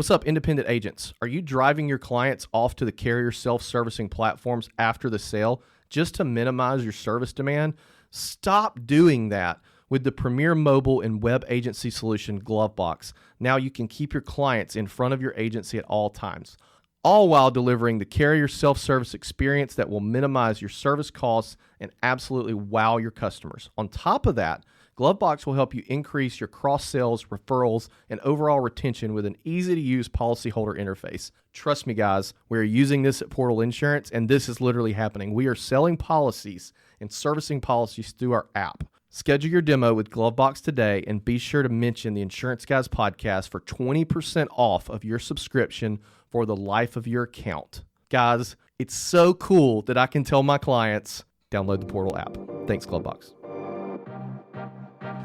What's up, independent agents? Are you driving your clients off to the carrier self-servicing platforms after the sale just to minimize your service demand? Stop doing that with the premier mobile and web agency solution, GloveBox. Now you can keep your clients in front of your agency at all times, all while delivering the carrier self-service experience that will minimize your service costs and absolutely wow your customers. On top of that, GloveBox will help you increase your cross-sales, referrals, and overall retention with an easy-to-use policyholder interface. Trust me, guys, we're using this at Portal Insurance, and this is literally happening. We are selling policies and servicing policies through our app. Schedule your demo with GloveBox today, and be sure to mention the Insurance Guys podcast for 20% off of your subscription for the life of your account. Guys, it's so cool that I can tell my clients, download the Portal app. Thanks, GloveBox.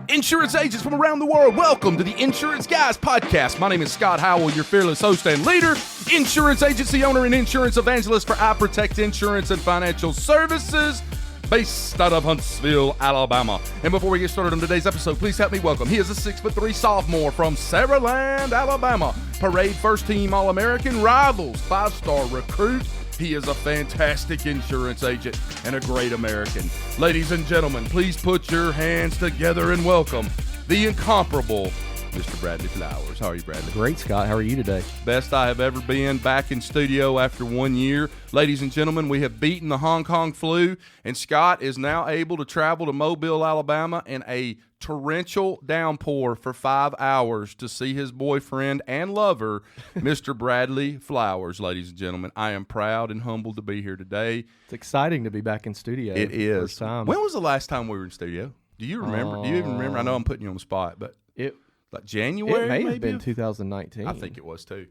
Insurance agents from around the world, welcome to the Insurance Guys podcast. My name is Scott Howell, your fearless host and leader, insurance agency owner and insurance evangelist for Protege Insurance and Financial Services, based out of Huntsville, Alabama. And before we get started on today's episode, please help me welcome. He is a 6'3" sophomore from Saraland, Alabama. Parade first team All-American, Rivals 5-star recruit. He is a fantastic insurance agent and a great American. Ladies and gentlemen, please put your hands together and welcome the incomparable Mr. Bradley Flowers. How are you, Bradley? Great, Scott. How are you today? Best I have ever been, back in studio after 1 year. Ladies and gentlemen, we have beaten the Hong Kong flu, and Scott is now able to travel to Mobile, Alabama in a torrential downpour for 5 hours to see his boyfriend and lover, Mr. Bradley Flowers. Ladies and gentlemen, I am proud and humbled to be here today. It's exciting to be back in studio. It is. First time. When was the last time we were in studio? Do you remember? Do you even remember? I know I'm putting you on the spot, but like January? It may maybe? have been 2019. I think it was too,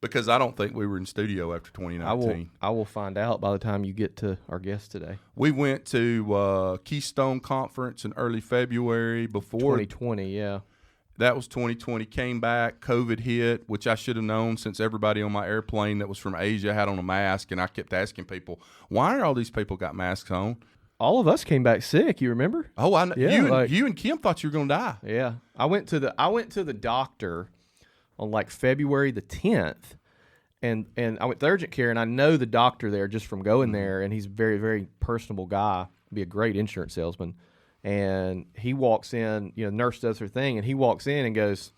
because I don't think we were in studio after 2019. I will find out by the time you get to our guest today. We went to Keystone Conference in early February before 2020. Yeah, that was 2020. Came back, COVID hit, which I should have known since everybody on my airplane that was from Asia had on a mask, and I kept asking people, why are all these people got masks on? all of us came back sick. You remember? Oh, I know. Yeah, you and Kim thought you were gonna die. Yeah, I went to the doctor on like February the 10th, and I went to urgent care, and I know the doctor there just from going there, and he's a very, very personable guy. Be a great insurance salesman. And he walks in, nurse does her thing, and he walks in and goes,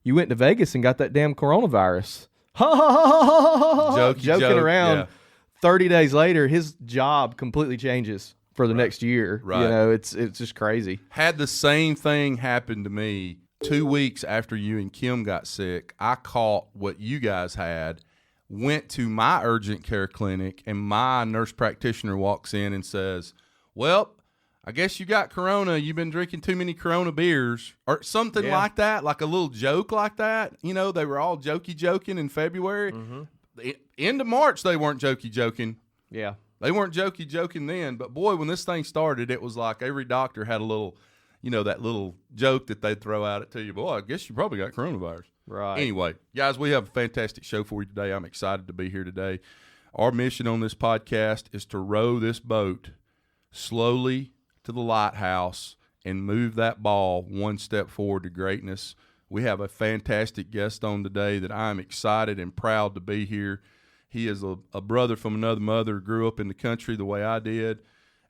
"You went to Vegas and got that damn coronavirus." Ha ha ha ha ha ha. Joking around. Yeah. 30 days later, his job completely changes for the next year. Right. It's just crazy. Had the same thing happen to me 2 weeks after you and Kim got sick. I caught what you guys had, went to my urgent care clinic, and my nurse practitioner walks in and says, "Well, I guess you got corona. You've been drinking too many Corona beers," or something like that, like a little joke like that. They were all joking in February. Mm-hmm. The end of March, they weren't joking. Yeah. They weren't joking then. But, boy, when this thing started, it was like every doctor had a little, that little joke that they'd throw out at you. Boy, I guess you probably got coronavirus. Right. Anyway, guys, we have a fantastic show for you today. I'm excited to be here today. Our mission on this podcast is to row this boat slowly to the lighthouse and move that ball one step forward to greatness. We have a fantastic guest on today that I'm excited and proud to be here. He is a brother from another mother, grew up in the country the way I did,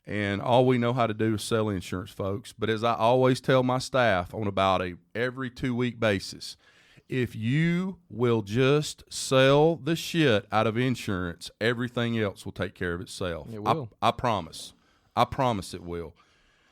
and all we know how to do is sell insurance, folks. But as I always tell my staff on about every 2-week basis, if you will just sell the shit out of insurance, everything else will take care of itself. It will. I promise. I promise it will.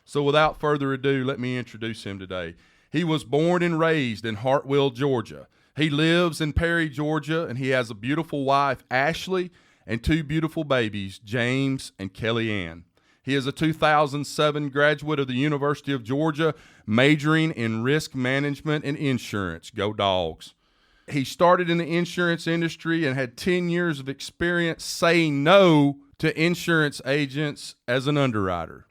So without further ado, let me introduce him today. He was born and raised in Hartwell, Georgia. He lives in Perry, Georgia, and he has a beautiful wife, Ashley, and 2 beautiful babies, James and Kellyanne. He is a 2007 graduate of the University of Georgia, majoring in risk management and insurance. Go Dogs. He started in the insurance industry and had 10 years of experience saying no to insurance agents as an underwriter.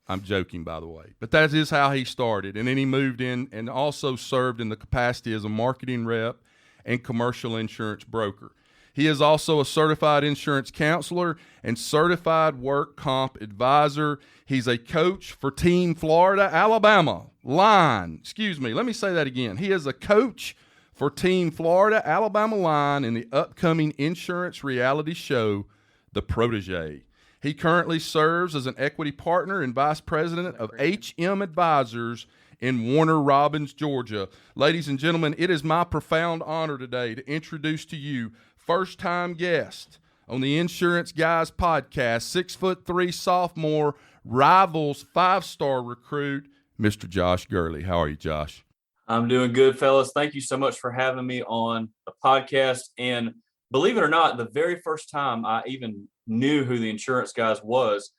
I'm joking, by the way. But that is how he started. And then he moved in and also served in the capacity as a marketing rep and commercial insurance broker. He is also a certified insurance counselor and certified work comp advisor. He's a coach for Team Florida, Alabama line. Excuse me, let me say that again. He is a coach for Team Florida Alabama Line in the upcoming insurance reality show, The Protege. He currently serves as an equity partner and vice president of HM Advisors in Warner Robins, Georgia. Ladies and gentlemen, it is my profound honor today to introduce to you first-time guest on the Insurance Guys podcast, 6'3" sophomore, Rivals 5-star recruit, Mr. Josh Gurley. How are you, Josh? I'm doing good, fellas. Thank you so much for having me on the podcast. And believe it or not, the very first time I even knew who the Insurance Guys was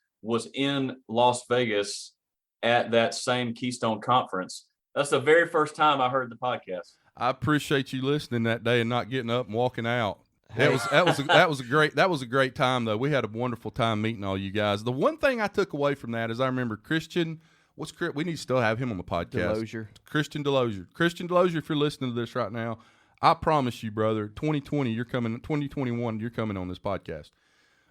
in Las Vegas at that same Keystone Conference. That's the very first time I heard the podcast. I appreciate you listening that day and not getting up and walking out. That was a great time though. We had a wonderful time meeting all you guys. The one thing I took away from that is I remember Christian. We need to still have him on the podcast. Christian Delosier, if you're listening to this right now, I promise you, brother, 2021, you're coming on this podcast.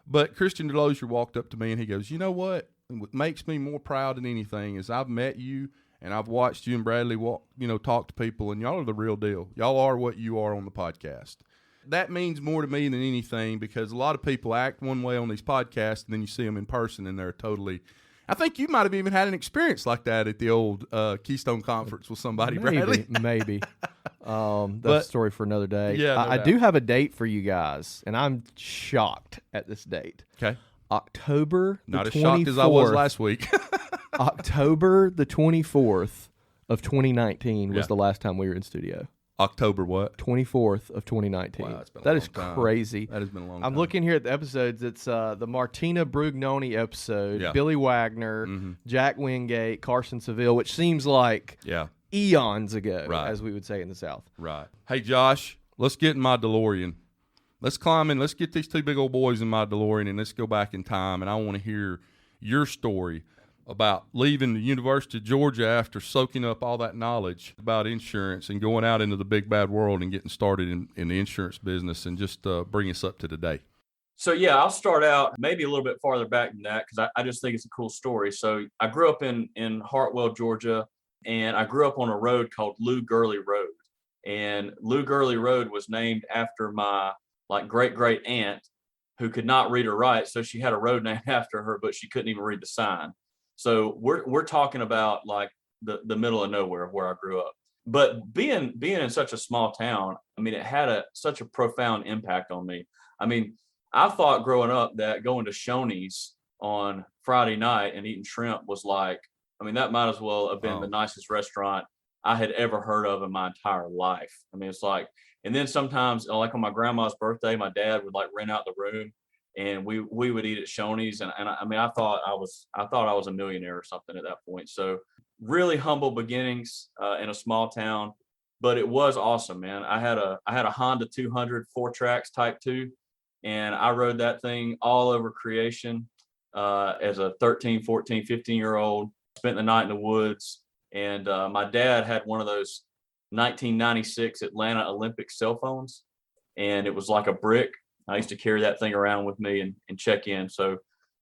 But Christian Delosier walked up to me and he goes, you know what makes me more proud than anything is I've met you and I've watched you and Bradley talk to people, and y'all are the real deal. Y'all are what you are on the podcast. That means more to me than anything because a lot of people act one way on these podcasts and then you see them in person and they're totally – I think you might have even had an experience like that at the old Keystone Conference with somebody, Bradley. Maybe. That's a story for another day. Yeah, I do have a date for you guys, and I'm shocked at this date. Okay. October the 24th. Not as shocked as I was last week. October the 24th of 2019 was the last time we were in studio. October what? 24th of 2019. Wow, that is crazy. That has been a long time. I'm looking here at the episodes. It's the Martina Brugnoni episode, Billy Wagner, Jack Wingate, Carson Seville, which seems like eons ago, as we would say in the South. Right. Hey, Josh, let's get in my DeLorean. Let's climb in. Let's get these two big old boys in my DeLorean, and let's go back in time, and I want to hear your story about leaving the University of Georgia after soaking up all that knowledge about insurance and going out into the big bad world and getting started in the insurance business, and just bring us up to today. So, I'll start out maybe a little bit farther back than that because I just think it's a cool story. So I grew up in Hartwell, Georgia, and I grew up on a road called Lou Gurley Road. And Lou Gurley Road was named after my great-great aunt who could not read or write. So she had a road named after her, but she couldn't even read the sign. So we're talking about like the middle of nowhere where I grew up. But being in such a small town, I mean, it had such a profound impact on me. I mean, I thought growing up that going to Shoney's on Friday night and eating shrimp was like, I mean, that might as well have been the nicest restaurant I had ever heard of in my entire life. I mean, it's like, and then sometimes like on my grandma's birthday, my dad would like rent out the room and we would eat at Shoney's. And I mean, I thought I was a millionaire or something at that point. So really humble beginnings in a small town, but it was awesome, man. I had a Honda 200 4-tracks Type 2, and I rode that thing all over creation as a 13, 14, 15-year-old. Spent the night in the woods, and my dad had one of those 1996 Atlanta Olympic cell phones, and it was like a brick. I used to carry that thing around with me and check in. So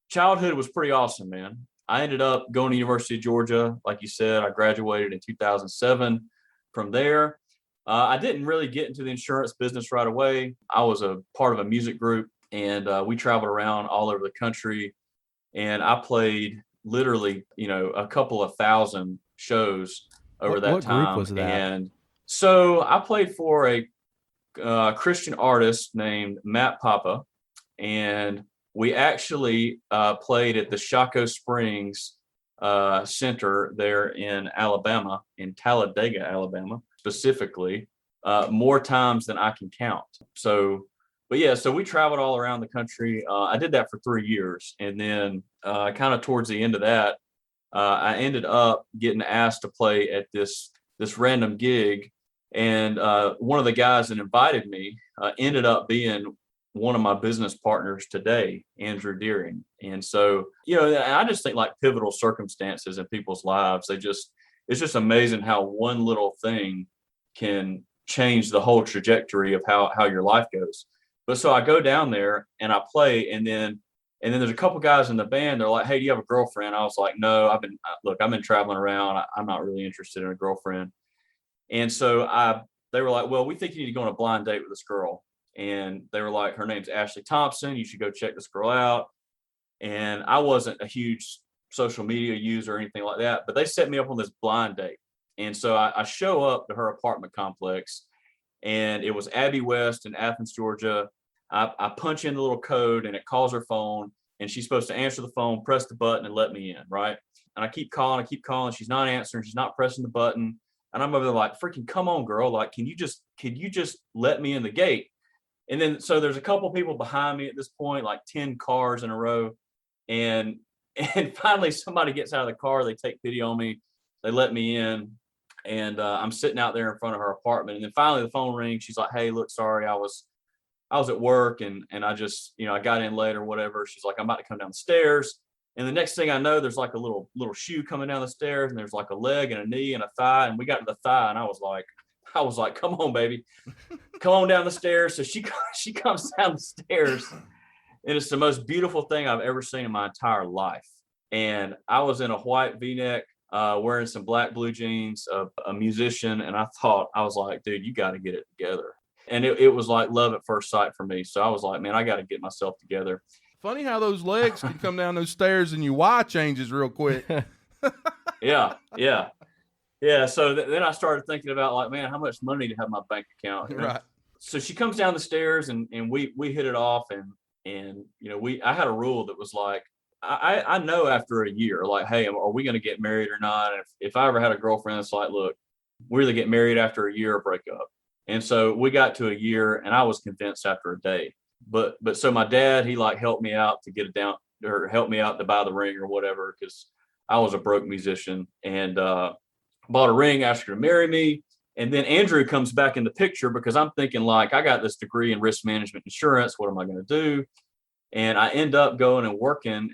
childhood was pretty awesome, man. I ended up going to University of Georgia. Like you said, I graduated in 2007. From there, I didn't really get into the insurance business right away. I was a part of a music group, and we traveled around all over the country. And I played literally, a couple of thousand shows over that time. What group was that? And so I played for a Christian artist named Matt Papa, and we actually played at the Chaco Springs Center there in Alabama, in Talladega, Alabama, specifically, more times than I can count. So we traveled all around the country. I did that for 3 years, and then kind of towards the end of that, I ended up getting asked to play at this random gig. And one of the guys that invited me ended up being one of my business partners today, Andrew Deering. And so, I just think like pivotal circumstances in people's lives, it's just amazing how one little thing can change the whole trajectory of how your life goes. But so I go down there and I play, and then there's a couple guys in the band. They're like, "Hey, do you have a girlfriend?" I was like, "No, I've been traveling around. I'm not really interested in a girlfriend." And so I they were like, well, we think you need to go on a blind date with this girl. And they were like, her name's Ashley Thompson. You should go check this girl out. And I wasn't a huge social media user or anything like that, but they set me up on this blind date. And so I show up to her apartment complex, and it was Abbey West in Athens, Georgia. I punch in the little code, and it calls her phone, and she's supposed to answer the phone, press the button, and let me in, right? And I keep calling. She's not answering. She's not pressing the button. And I'm over there like, freaking come on, girl. Like, can you just let me in the gate? And then, so there's a couple people behind me at this point, like 10 cars in a row. And finally somebody gets out of the car. They take pity on me. They let me in. And I'm sitting out there in front of her apartment. And then finally the phone rings. She's like, hey, look, sorry, I was at work and I just, I got in late or whatever. She's like, I'm about to come down the stairs. And the next thing I know, there's like a little shoe coming down the stairs, and there's like a leg and a knee and a thigh. And we got to the thigh, and I was like, come on, baby, come on down the stairs. So she comes down the stairs, and it's the most beautiful thing I've ever seen in my entire life. And I was in a white V-neck, wearing some black blue jeans, a musician. And I was like, dude, you got to get it together. And it was like love at first sight for me. So I was like, man, I got to get myself together. Funny how those legs can come down those stairs and your Y changes real quick. Yeah. So then I started thinking about like, man, how much money to have in my bank account? Right. So she comes down the stairs and we hit it off. And I had a rule that was like, I know after a year, like, hey, are we going to get married or not? And if I ever had a girlfriend that's like, look, we either get married after a year or break up. And so we got to a year, and I was convinced after a day. But so my dad, he like helped me out to get it down, or helped me out to buy the ring or whatever, because I was a broke musician, and bought a ring, asked her to marry me. And then Andrew comes back in the picture, because I'm thinking like, I got this degree in risk management insurance. What am I going to do? And I end up going and working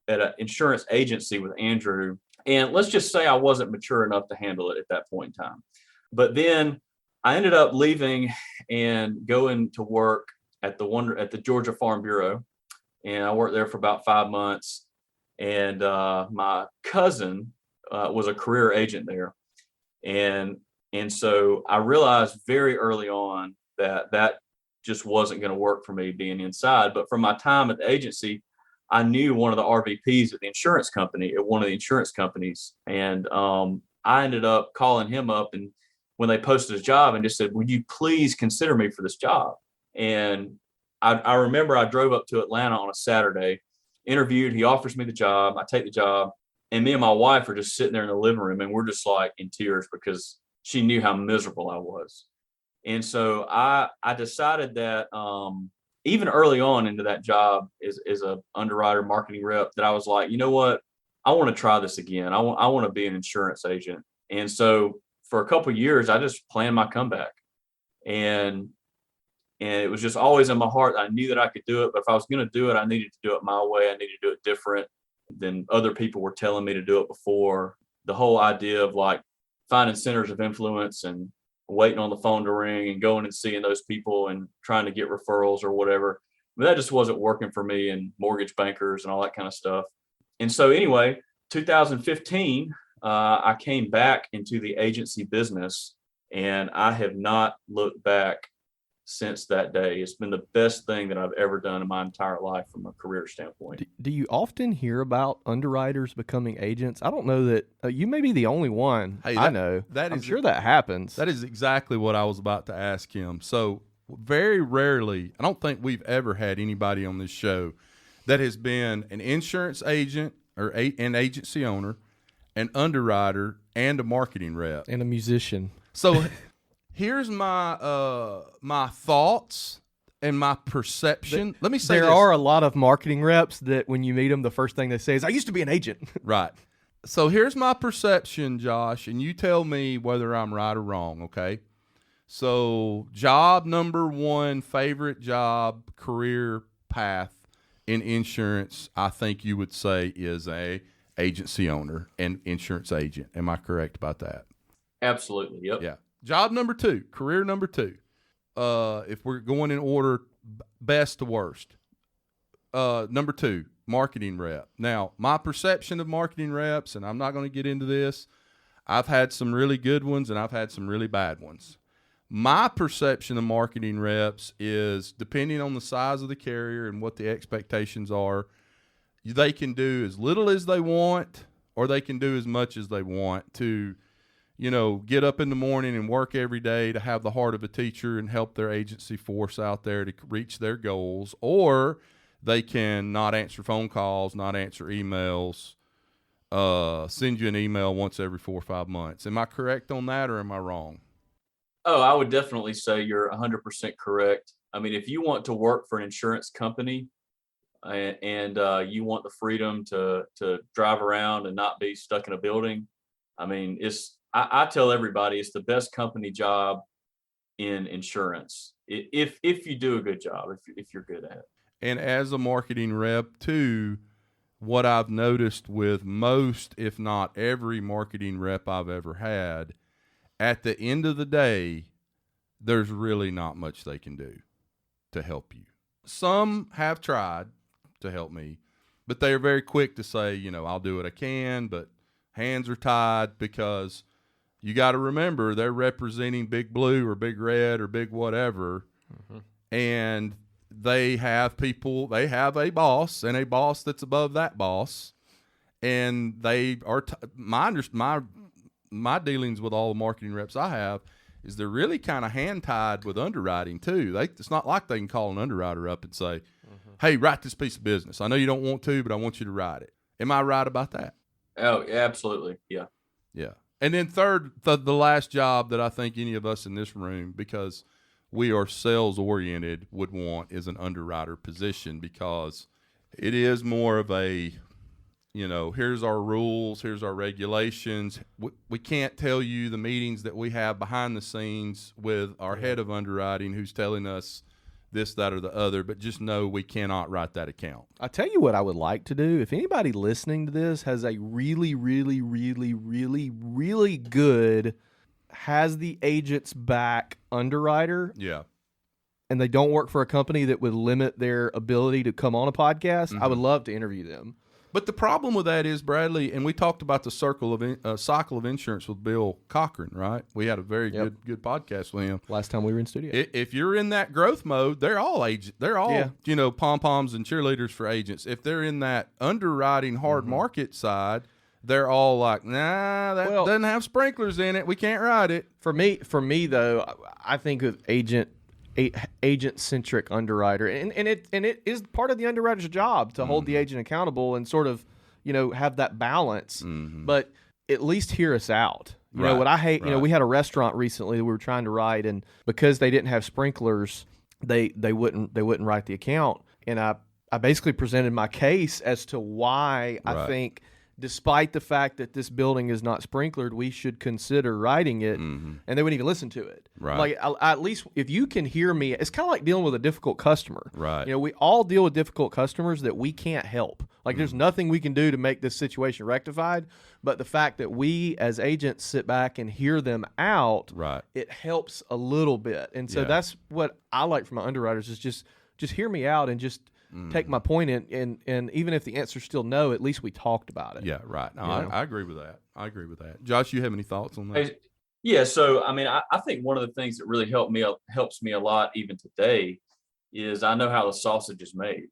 at an insurance agency with Andrew. And let's just say I wasn't mature enough to handle it at that point in time. But then I ended up leaving and going to work at the Georgia Farm Bureau. And I worked there for about 5 months. And my cousin was a career agent there. And so I realized very early on that just wasn't going to work for me being inside. But from my time at the agency, I knew one of the RVPs at one of the insurance companies. And I ended up calling him up, and when they posted his job, and just said, would you please consider me for this job? And I remember I drove up to Atlanta on a Saturday, interviewed, he offers me the job, I take the job, and me and my wife are just sitting there in the living room, and we're just like in tears because she knew how miserable I was. And so I decided that even early on into that job as a underwriter marketing rep, that I was like, you know what, I want to try this again. I want to be an insurance agent. And so for a couple of years, I just planned my comeback, and it was just always in my heart. I knew that I could do it, but if I was going to do it, I needed to do it my way. I needed to do it different than other people were telling me to do it before. The whole idea of like finding centers of influence and waiting on the phone to ring and going and seeing those people and trying to get referrals or whatever, but that just wasn't working for me, and mortgage bankers and all that kind of stuff. And so anyway, 2015, I came back into the agency business, and I have not looked back since that day. It's been the best thing that I've ever done in my entire life from a career standpoint. Do you often hear about underwriters becoming agents? I don't know that you may be the only one. I know. I'm sure that happens. That is exactly what I was about to ask him. So very rarely, I don't think we've ever had anybody on this show that has been an insurance agent or an agency owner, an underwriter, and a marketing rep. And a musician. So here's my my thoughts and my perception. Let me say there are a lot of marketing reps that when you meet them, the first thing they say is, I used to be an agent. Right. So here's my perception, Josh, and you tell me whether I'm right or wrong, okay? So job number one, favorite job, career path in insurance, I think you would say is a agency owner and insurance agent. Am I correct about that? Absolutely. Yep. Yeah. Job number two, career number two. If we're going in order, best to worst. Number two, marketing rep. Now, my perception of marketing reps, and I'm not going to get into this, I've had some really good ones and I've had some really bad ones. My perception of marketing reps is, depending on the size of the carrier and what the expectations are, they can do as little as they want, or they can do as much as they want to, get up in the morning and work every day to have the heart of a teacher and help their agency force out there to reach their goals, or they can not answer phone calls, not answer emails, send you an email once every 4 or 5 months. Am I correct on that, or am I wrong? Oh, I would definitely say you're 100% correct. I mean, if you want to work for an insurance company and you want the freedom to drive around and not be stuck in a building, I mean, I tell everybody it's the best company job in insurance if you do a good job, if you're good at it. And as a marketing rep too, what I've noticed with most, if not every marketing rep I've ever had, at the end of the day, there's really not much they can do to help you. Some have tried to help me, but they are very quick to say, I'll do what I can, but hands are tied, because you got to remember they're representing Big Blue or Big Red or Big whatever, and they have a boss and a boss that's above that boss, and they are my dealings with all the marketing reps I have is they're really kind of hand tied with underwriting too. It's not like they can call an underwriter up and say, hey, write this piece of business. I know you don't want to, but I want you to write it. Am I right about that? Oh, yeah, absolutely. Yeah. Yeah. And then third, the last job that I think any of us in this room, because we are sales oriented, would want is an underwriter position, because it is more of a, here's our rules, here's our regulations. We can't tell you the meetings that we have behind the scenes with our head of underwriting who's telling us this, that, or the other, but just know we cannot write that account. I tell you what I would like to do. If anybody listening to this has a really, really, really, really, really good, has the agent's back underwriter, Yeah. and they don't work for a company that would limit their ability to come on a podcast, I would love to interview them. But the problem with that is, Bradley, and we talked about the cycle of insurance with Bill Cochran, right? We had a very good podcast with him Last time we were in studio. If you're in that growth mode, they're all pom poms and cheerleaders for agents. If they're in that underwriting hard market side, they're all like, nah, that doesn't have sprinklers in it. We can't ride it. For me though, I think of agent-centric underwriter, and it is part of the underwriter's job to hold the agent accountable and sort of, have that balance. But at least hear us out. You know what I hate? We had a restaurant recently that we were trying to write, and because they didn't have sprinklers, they wouldn't write the account. And I basically presented my case as to why I think, despite the fact that this building is not sprinklered, we should consider writing it, and they wouldn't even listen to it. Right. Like, at least if you can hear me, it's kind of like dealing with a difficult customer. Right. We all deal with difficult customers that we can't help. Like, there's nothing we can do to make this situation rectified, but the fact that we as agents sit back and hear them out, it helps a little bit. And so that's what I like from my underwriters, is just hear me out and just take my point in, and even if the answer's still no, at least we talked about it. Yeah, right. No, I agree with that. Josh, you have any thoughts on that? Hey, yeah. So, I mean, I think one of the things that really helps me a lot even today is I know how the sausage is made.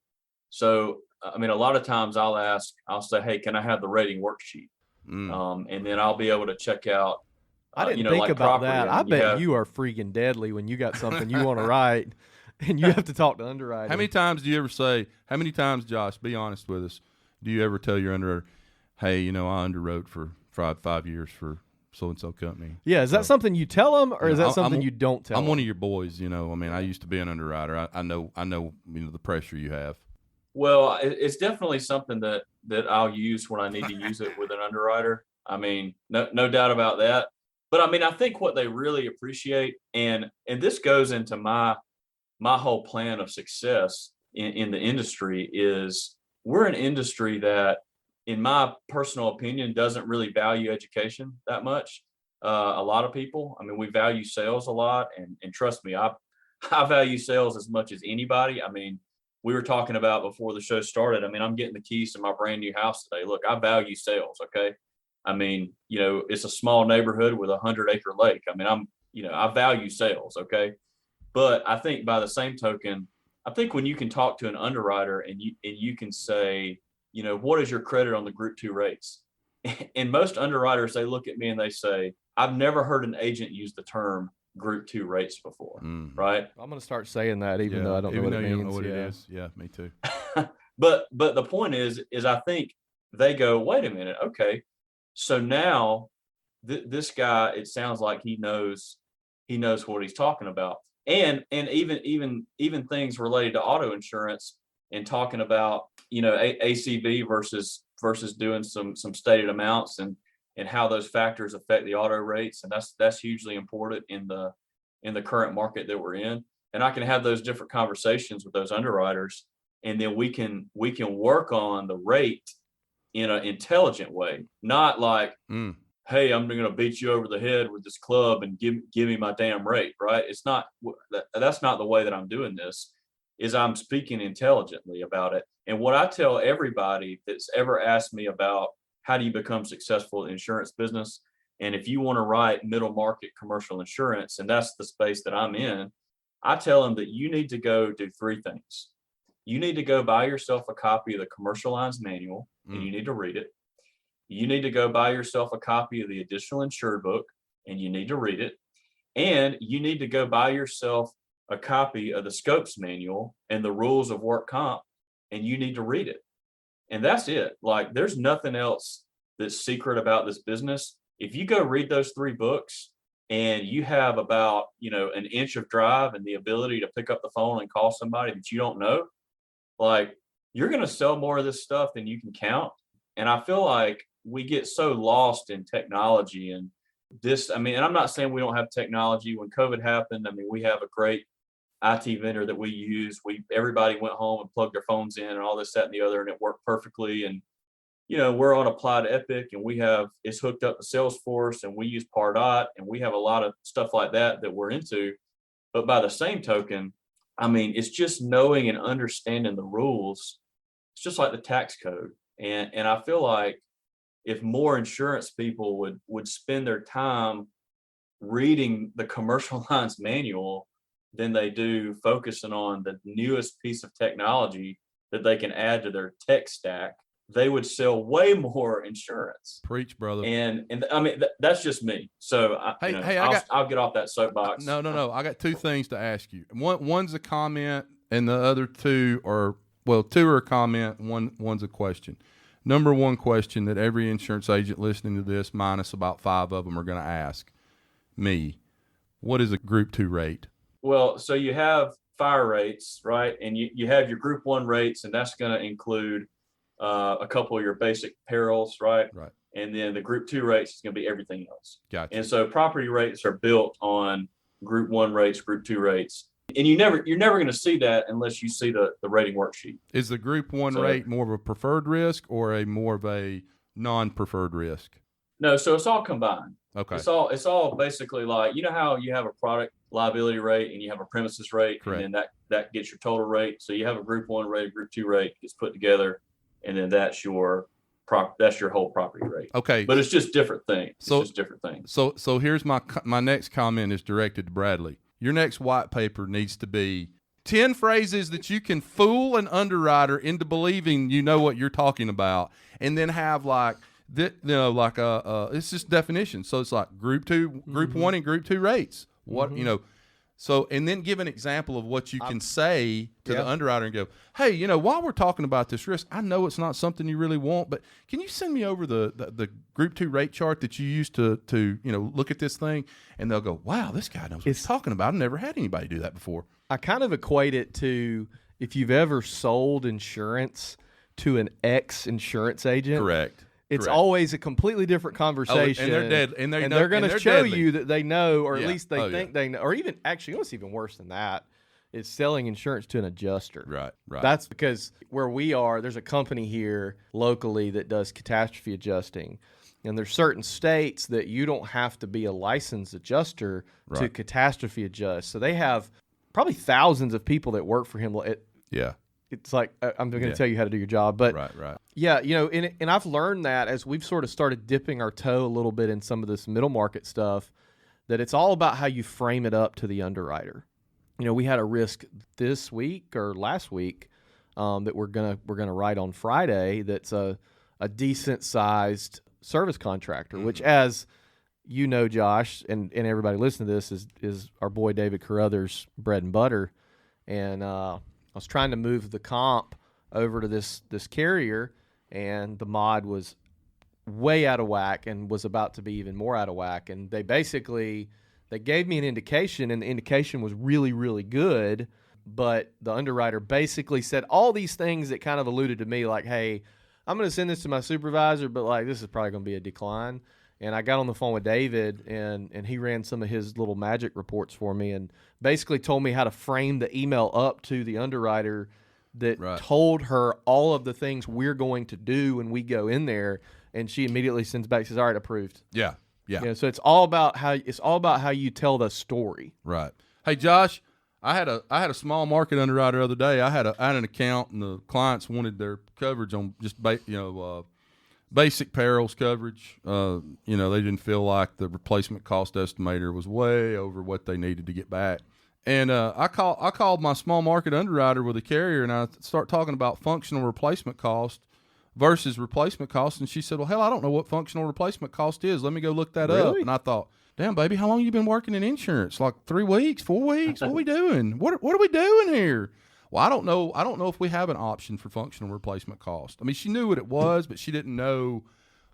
So, I mean, a lot of times I'll say, hey, can I have the rating worksheet? And then I'll be able to check out. I didn't think about that. I bet you are freaking deadly when you got something you want to write. And you have to talk to underwriting. How many times, Josh, be honest with us, do you ever tell your underwriter, hey, I underwrote for 5 years for so-and-so company? Yeah, is that something you tell them, or is that something you don't tell them? I'm one of your boys, I mean, I used to be an underwriter. I know the pressure you have. Well, it's definitely something that I'll use when I need to use it with an underwriter. I mean, no doubt about that. But I mean, I think what they really appreciate, and this goes into my whole plan of success in the industry, is we're an industry that, in my personal opinion, doesn't really value education that much. A lot of people, I mean, we value sales a lot, and trust me, I value sales as much as anybody. I mean, we were talking about before the show started, I mean, I'm getting the keys to my brand new house today. Look, I value sales. Okay. I mean, it's a small neighborhood with a 100-acre lake. I mean, I value sales. Okay. But I think by the same token, I think when you can talk to an underwriter and you can say, what is your credit on the group 2 rates? And most underwriters, they look at me and they say, I've never heard an agent use the term group 2 rates before. Right. I'm going to start saying that even though I don't know what it means. You don't know what it is. Yeah, me too. But the point is I think they go, wait a minute. Okay. So now this guy, it sounds like he knows what he's talking about. And even things related to auto insurance and talking about, ACV versus doing some stated amounts and how those factors affect the auto rates. And that's hugely important in the current market that we're in. And I can have those different conversations with those underwriters, and then we can work on the rate in an intelligent way, not like, hey, I'm going to beat you over the head with this club and give me my damn rate, right? It's not, that's not the way that I'm doing this, is I'm speaking intelligently about it. And what I tell everybody that's ever asked me about how do you become successful in the insurance business, and if you want to write middle market commercial insurance, and that's the space that I'm in, I tell them that you need to go do 3 things. You need to go buy yourself a copy of the commercial lines manual, and you need to read it. You need to go buy yourself a copy of the additional insured book, and you need to read it. And you need to go buy yourself a copy of the scopes manual and the rules of work comp, and you need to read it. And that's it. Like, there's nothing else that's secret about this business. If you go read those 3 books and you have about, an inch of drive and the ability to pick up the phone and call somebody that you don't know, like, you're going to sell more of this stuff than you can count. And I feel like we get so lost in technology and this, and I'm not saying we don't have technology. When COVID happened, we have a great IT vendor that we use. Everybody went home and plugged their phones in and all this, that, and the other, and it worked perfectly. And, we're on Applied Epic, and it's hooked up to Salesforce, and we use Pardot, and we have a lot of stuff like that we're into. But by the same token, it's just knowing and understanding the rules. It's just like the tax code. And I feel like if more insurance people would spend their time reading the commercial lines manual than they do focusing on the newest piece of technology that they can add to their tech stack, they would sell way more insurance. Preach, brother. And that's just me. So I'll get off that soapbox. No. I got 2 things to ask you. One's a comment, and the other 2 are, 2 are a comment, one's a question. Number 1 question that every insurance agent listening to this, minus about 5 of them, are going to ask me: what is a Group 2 rate? Well, so you have fire rates, right? And you have your Group 1 rates, and that's going to include a couple of your basic perils, right? Right. And then the Group 2 rates is going to be everything else. Gotcha. And so property rates are built on Group 1 rates, Group 2 rates. And you're never going to see that unless you see the rating worksheet. Is the Group 1 rate more of a preferred risk or more of a non-preferred risk? No, so it's all combined. Okay. It's all basically like, how you have a product liability rate and you have a premises rate. Correct. And then that gets your total rate. So you have a Group 1 rate, a Group 2 rate gets put together, and then that's your whole property rate. Okay. But it's just different things. So here's my next comment is directed to Bradley. Your next white paper needs to be 10 phrases that you can fool an underwriter into believing you know what you're talking about, and then have it's just definition. So it's like Group 2, Group 1, and Group 2 rates. What, so, and then give an example of what you can say to the underwriter and go, hey, while we're talking about this risk, I know it's not something you really want, but can you send me over the Group 2 rate chart that you used to look at this thing? And they'll go, wow, this guy knows what he's talking about. I've never had anybody do that before. I kind of equate it to if you've ever sold insurance to an ex-insurance agent. Correct. It's always a completely different conversation. And they're dead. And they're going to show you that they know, or at least they think they know. Or even, actually, what's even worse than that is selling insurance to an adjuster. Right. That's because where we are, there's a company here locally that does catastrophe adjusting. And there's certain states that you don't have to be a licensed adjuster to catastrophe adjust. So they have probably thousands of people that work for him. It's like, I'm going to tell you how to do your job. But right. Yeah, and I've learned that as we've sort of started dipping our toe a little bit in some of this middle market stuff, that it's all about how you frame it up to the underwriter. You know, we had a risk this week or last week that we're gonna write on Friday. That's a decent sized service contractor, which, as you know, Josh, and everybody listening to this, is our boy David Carruthers' bread and butter. And I was trying to move the comp over to this carrier, and the mod was way out of whack and was about to be even more out of whack. And they gave me an indication, and the indication was really, really good. But the underwriter basically said all these things that kind of alluded to me, like, hey, I'm going to send this to my supervisor, but like this is probably going to be a decline. And I got on the phone with David, and he ran some of his little magic reports for me and basically told me how to frame the email up to the underwriter that told her all of the things we're going to do when we go in there. And she immediately sends back, says, all right, approved. Yeah. You know, so it's all about how you tell the story. Right. Hey, Josh, I had a small market underwriter the other day. I had an account, and the clients wanted their coverage on just basic perils coverage. They didn't feel like the replacement cost estimator was way over what they needed to get back. And I called my small market underwriter with a carrier, and I start talking about functional replacement cost versus replacement cost. And she said, well, hell, I don't know what functional replacement cost is. Let me go look that up. And I thought, damn, baby, how long you been working in insurance? Like 3 weeks, 4 weeks? What are we doing? What are we doing here? Well, I don't know. I don't know if we have an option for functional replacement cost. I mean, she knew what it was, but she didn't know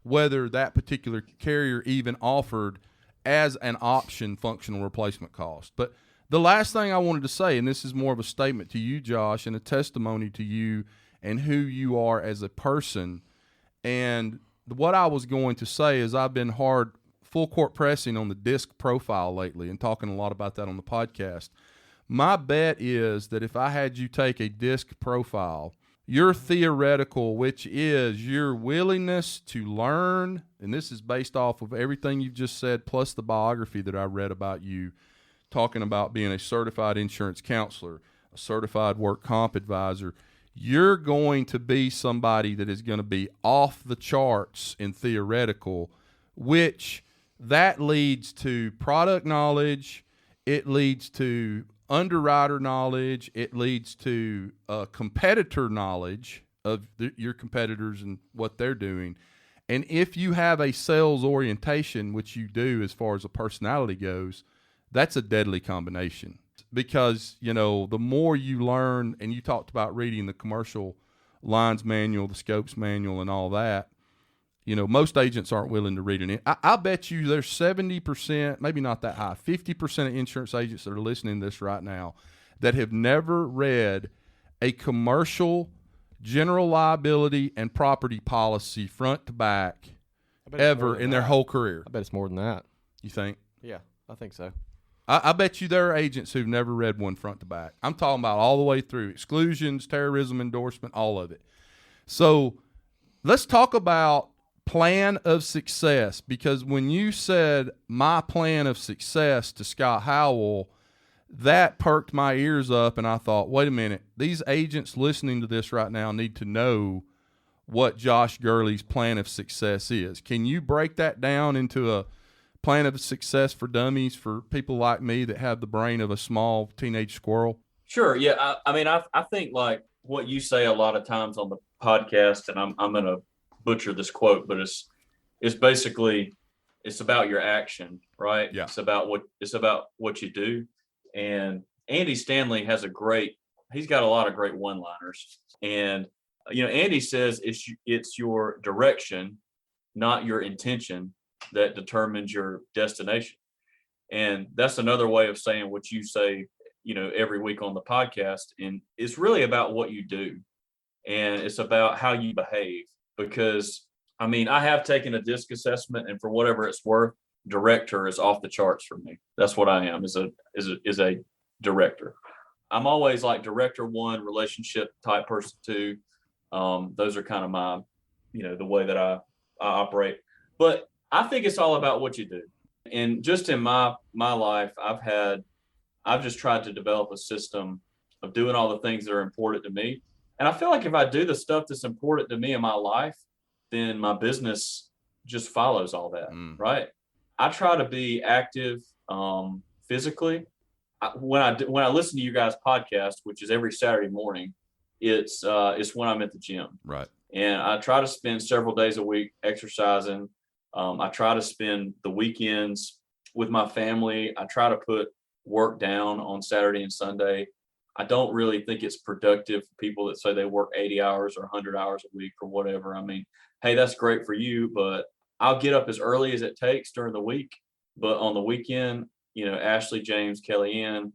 whether that particular carrier even offered as an option functional replacement cost. But the last thing I wanted to say, and this is more of a statement to you, Josh, and a testimony to you and who you are as a person. And what I was going to say is I've been full court pressing on the DISC profile lately and talking a lot about that on the podcast. My bet is that if I had you take a DISC profile, your theoretical, which is your willingness to learn, and this is based off of everything you've just said, plus the biography that I read about you, talking about being a certified insurance counselor, a certified work comp advisor, you're going to be somebody that is going to be off the charts in theoretical, which that leads to product knowledge, it leads to underwriter knowledge, it leads to competitor knowledge of your competitors and what they're doing. And if you have a sales orientation, which you do as far as a personality goes, that's a deadly combination. Because, the more you learn, and you talked about reading the commercial lines manual, the scopes manual, and all that, most agents aren't willing to read it. I bet you there's 70%, maybe not that high, 50% of insurance agents that are listening to this right now that have never read a commercial general liability and property policy front to back ever in their whole career. I bet it's more than that. You think? Yeah, I think so. I bet you there are agents who've never read one front to back. I'm talking about all the way through exclusions, terrorism endorsement, all of it. So let's talk about plan of success, because when you said my plan of success to Scott Howell, that perked my ears up, and I thought, wait a minute, these agents listening to this right now need to know what Josh Gurley's plan of success is. Can you break that down into a plan of success for dummies, for people like me that have the brain of a small teenage squirrel? Sure. Yeah. I think like what you say a lot of times on the podcast, and I'm going to butcher this quote, but it's basically, it's about your action, right? Yeah. It's about what you do. And Andy Stanley he's got a lot of great one-liners. And, Andy says it's your direction, not your intention, that determines your destination. And that's another way of saying what you say, every week on the podcast. And it's really about what you do. And it's about how you behave. Because, I have taken a DISC assessment, and for whatever it's worth, director is off the charts for me. That's what I am, is a director. I'm always like director 1, relationship type person 2. Those are kind of my, the way that I operate. But I think it's all about what you do. And just in my life, I've just tried to develop a system of doing all the things that are important to me. And I feel like if I do the stuff that's important to me in my life, then my business just follows all that, right? I try to be active physically. When I listen to you guys' podcast, which is every Saturday morning, it's when I'm at the gym. Right. And I try to spend several days a week exercising. I try to spend the weekends with my family. I try to put work down on Saturday and Sunday. I don't really think it's productive for people that say they work 80 hours or 100 hours a week or whatever. I mean, hey, that's great for you, but I'll get up as early as it takes during the week. But on the weekend, Ashley, James, Kellyanne,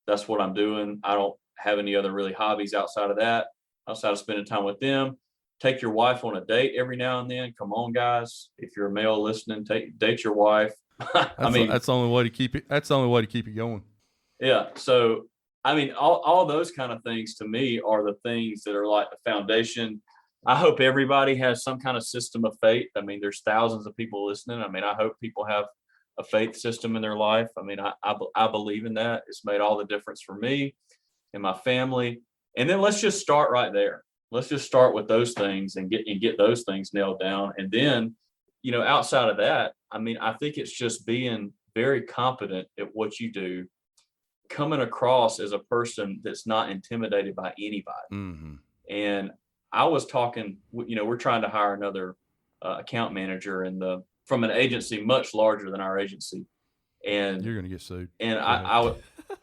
that's what I'm doing. I don't have any other really hobbies outside of that, outside of spending time with them. Take your wife on a date every now and then. Come on, guys. If you're a male listening, date your wife. That's the only way to keep it. That's the only way to keep it going. Yeah. So, I mean, all those kind of things to me are the things that are like the foundation. I hope everybody has some kind of system of faith. I mean, there's thousands of people listening. I mean, I hope people have a faith system in their life. I mean, I believe in that. It's made all the difference for me and my family. And then let's just start right there. Let's just start with those things and get those things nailed down. And then, outside of that, I mean, I think it's just being very competent at what you do, coming across as a person that's not intimidated by anybody. Mm-hmm. And I was talking, we're trying to hire another account manager from an agency much larger than our agency. And you're going to get sued. And I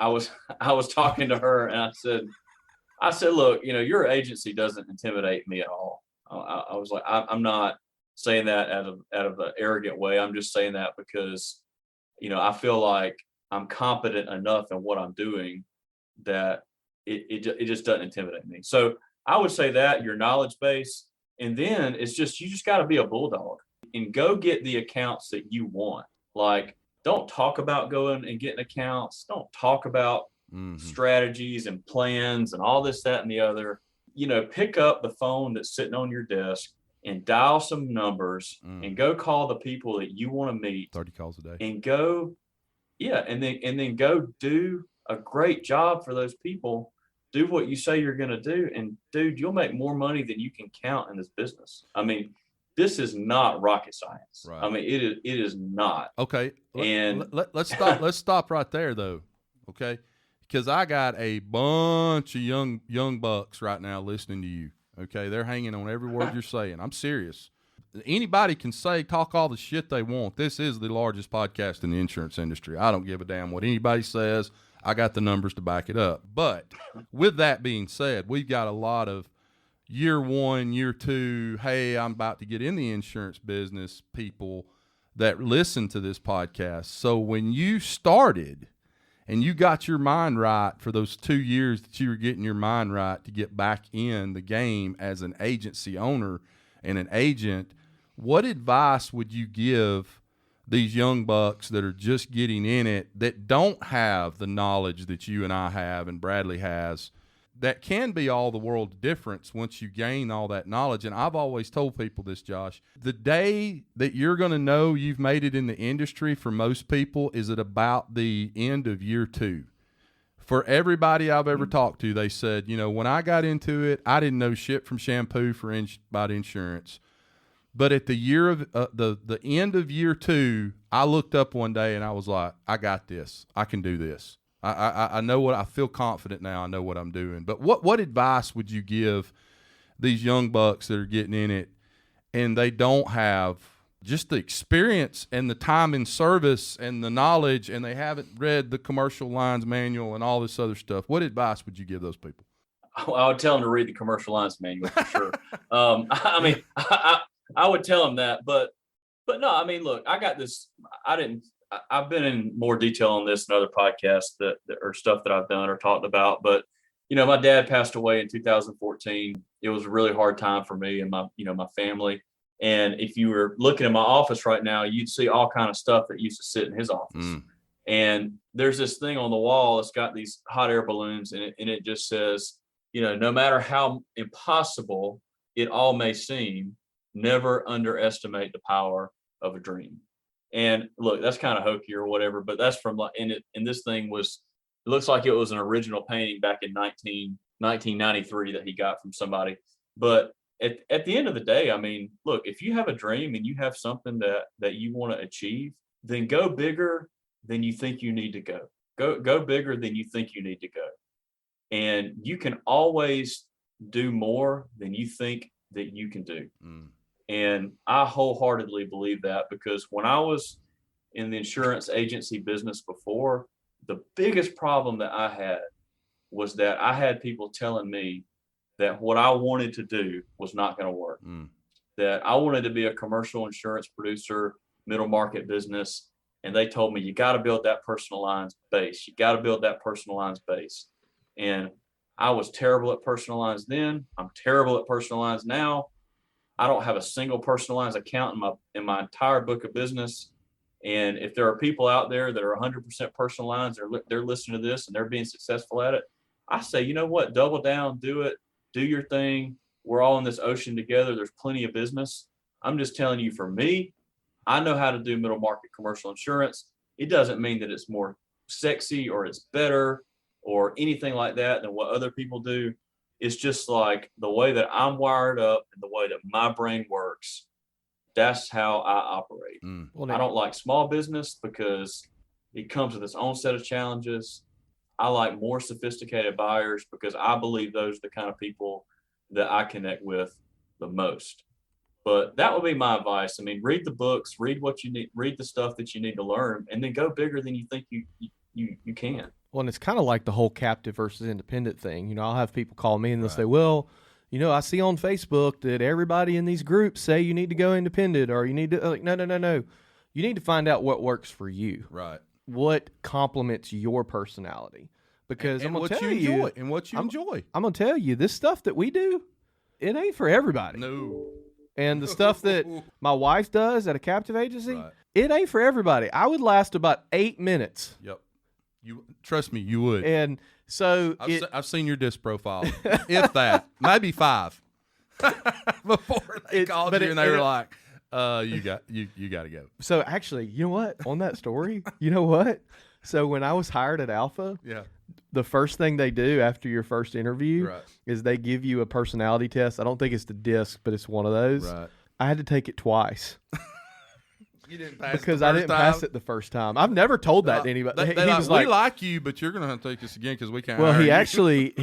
was talking to her, and I said, look, your agency doesn't intimidate me at all. I was like, I'm not saying that out of an arrogant way. I'm just saying that because, I feel like I'm competent enough in what I'm doing that it just doesn't intimidate me. So I would say that your knowledge base, and then you just got to be a bulldog and go get the accounts that you want. Like, don't talk about going and getting accounts. Don't talk about strategies and plans and all this, that, and the other. Pick up the phone that's sitting on your desk and dial some numbers and go call the people that you want to meet. 30 calls a day. And go, and then go do a great job for those people. Do what you say you're going to do. And dude, you'll make more money than you can count in this business. I mean, this is not rocket science. Right. I mean, it is not. Okay. And let's stop. Let's stop right there though. Okay. Because I got a bunch of young bucks right now listening to you. Okay. They're hanging on every word you're saying. I'm serious. Anybody can talk all the shit they want. This is the largest podcast in the insurance industry. I don't give a damn what anybody says. I got the numbers to back it up. But with that being said, we've got a lot of year one, year two, hey, I'm about to get in the insurance business people that listen to this podcast. So when you started and you got your mind right for those 2 years that you were getting your mind right to get back in the game as an agency owner and an agent, what advice would you give these young bucks that are just getting in it, that don't have the knowledge that you and I have and Bradley has, that can be all the world difference once you gain all that knowledge? And I've always told people this, Josh, the day that you're going to know you've made it in the industry for most people is at about the end of year two. For everybody I've ever talked to, they said, when I got into it, I didn't know shit from shampoo about insurance. But at the year of the end of year two, I looked up one day and I was like, I got this. I can do this. I know I feel confident now. I know what I'm doing. But what advice would you give these young bucks that are getting in it and they don't have just the experience and the time in service and the knowledge, and they haven't read the commercial lines manual and all this other stuff? What advice would you give those people? I would tell them to read the commercial lines manual for sure. I mean, I would tell them that, but no, I mean, look, I got this. I've been in more detail on this in other podcasts that are stuff that I've done or talked about. But, my dad passed away in 2014. It was a really hard time for me and my family. And if you were looking at my office right now, you'd see all kind of stuff that used to sit in his office. And there's this thing on the wall. It's got these hot air balloons and it just says, no matter how impossible it all may seem, never underestimate the power of a dream. And look, that's kind of hokey or whatever, but that's from and this thing it looks like it was an original painting back in 1993 that he got from somebody. But at the end of the day, I mean, look, if you have a dream and you have something that you want to achieve, then go bigger than you think you need to go. Go bigger than you think you need to go. And you can always do more than you think that you can do. And I wholeheartedly believe that, because when I was in the insurance agency business before, the biggest problem that I had was that I had people telling me that what I wanted to do was not going to work. That I wanted to be a commercial insurance producer, middle market business. And they told me, you got to build that personal lines base. You got to build that personal lines base. And I was terrible at personal lines then. I'm terrible at personal lines now. I don't have a single personal lines account in my entire book of business. And if there are people out there that are 100% personal lines, they're listening to this and they're being successful at it, I say, you know what? Double down, do it, do your thing. We're all in this ocean together. There's plenty of business. I'm just telling you, for me, I know how to do middle market commercial insurance. It doesn't mean that it's more sexy or it's better or anything like that than what other people do. It's just like the way that I'm wired up and the way that my brain works. That's how I operate. Well, I don't like small business because it comes with its own set of challenges. I like more sophisticated buyers because I believe those are the kind of people that I connect with the most. But that would be my advice. I mean, read the books, read what you need, read the stuff that you need to learn, and then go bigger than you think you can. Well, and it's kind of like the whole captive versus independent thing. You know, I'll have people call me and they'll say, well, you know, I see on Facebook that everybody in these groups say you need to go independent, or you need to, like, no. You need to find out what works for you. Right. What complements your personality. Because and I'm going to what tell you you. enjoy, and what you enjoy. I'm going to tell you, this stuff that we do, it ain't for everybody. No. And the stuff that my wife does at a captive agency, Right. it ain't for everybody. I would last about 8 minutes. Yep. You trust me, you would. And so I've seen your disc profile, if that, maybe 5, before they called you and they were like, "You got to go." So actually, you know what? On that story, you know what? So when I was hired at Alpha, the first thing they do after your first interview is they give you a personality test. I don't think it's the disc, but it's one of those. Right. I had to take it twice. You didn't pass because the I first didn't time? pass it the first time. I've never told that to anybody. They He was we like, like you, but you're going to have to take this again because we can't. well, hire he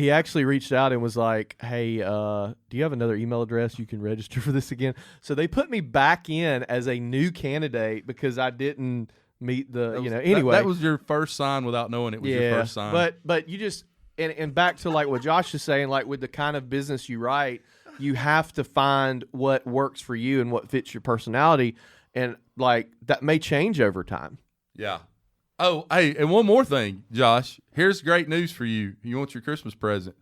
you. actually reached out and was like, hey, do you have another email address you can register for this again? So they put me back in as a new candidate because I didn't meet the, anyway. That was your first sign without knowing it was your first sign. But you just, and back to like what Josh is saying, like with the kind of business you write, you have to find what works for you and what fits your personality. And like that may change over time. Yeah. Oh, hey, and one more thing, Josh. Here's great news for you. You want your Christmas present.